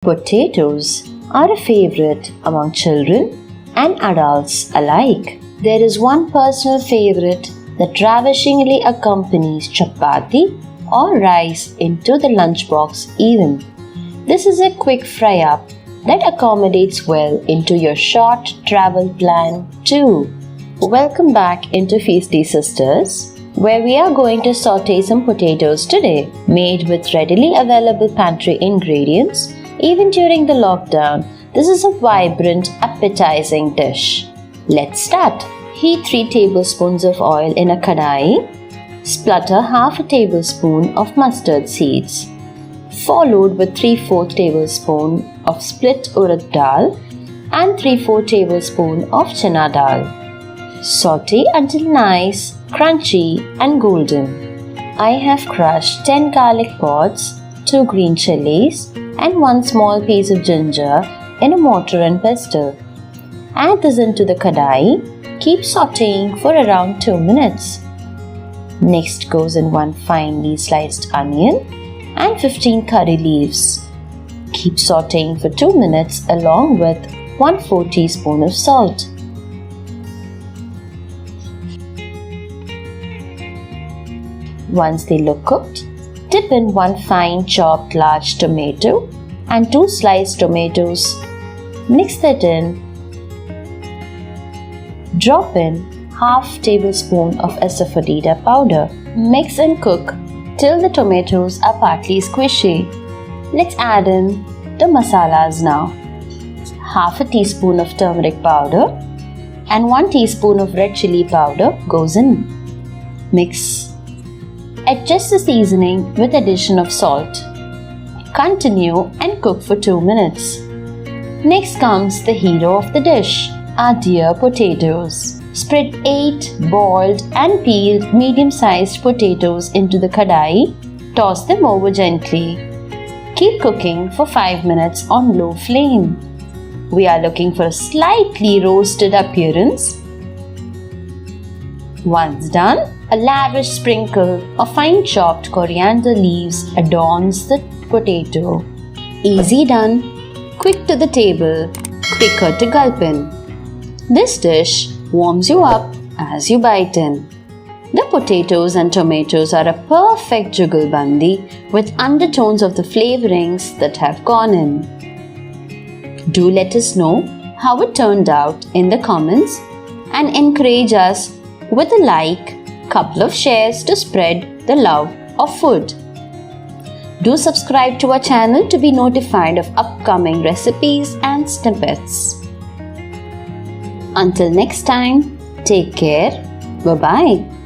Potatoes are a favorite among children and adults alike. There is one personal favorite that ravishingly accompanies chapati or rice into the lunchbox even. This is a quick fry-up that accommodates well into your short travel plan too. Welcome back into Feasty Sisters, where we are going to saute some potatoes today, made with readily available pantry ingredients. Even during the lockdown, this is a vibrant, appetizing dish. Let's start. Heat 3 tablespoons of oil in a kadai. Splutter half a tablespoon of mustard seeds, followed with 3/4 tablespoon of split urad dal and 3/4 tablespoon of chana dal. Saute until nice, crunchy and golden. I have crushed 10 garlic pods, 2 green chillies and 1 small piece of ginger in a mortar and pestle. Add this into the kadai. Keep sauteing for around 2 minutes. Next goes in 1 finely sliced onion and 15 curry leaves. Keep sauteing for 2 minutes along with 1/4 teaspoon of salt. Once they look cooked, dip in 1 fine chopped large tomato and 2 sliced tomatoes. Mix that in. Drop in half tablespoon of Asafoetida powder. Mix and cook till the tomatoes are partly squishy. Let's add in the masalas now. Half a teaspoon of turmeric powder and 1 teaspoon of red chilli powder goes in. Mix. Adjust the seasoning with addition of salt. Continue and cook for 2 minutes. Next comes the hero of the dish, our dear potatoes. Spread 8 boiled and peeled medium-sized potatoes into the kadai. Toss them over gently. Keep cooking for 5 minutes on low flame. We are looking for a slightly roasted appearance. Once done, a lavish sprinkle of fine chopped coriander leaves adorns the potato. Easy done, quick to the table, quicker to gulp in. This dish warms you up as you bite in. The potatoes and tomatoes are a perfect jugalbandi with undertones of the flavorings that have gone in. Do let us know how it turned out in the comments and encourage us with a like, couple of shares to spread the love of food. Do subscribe to our channel to be notified of upcoming recipes and snippets. Until next time, take care. Bye-bye.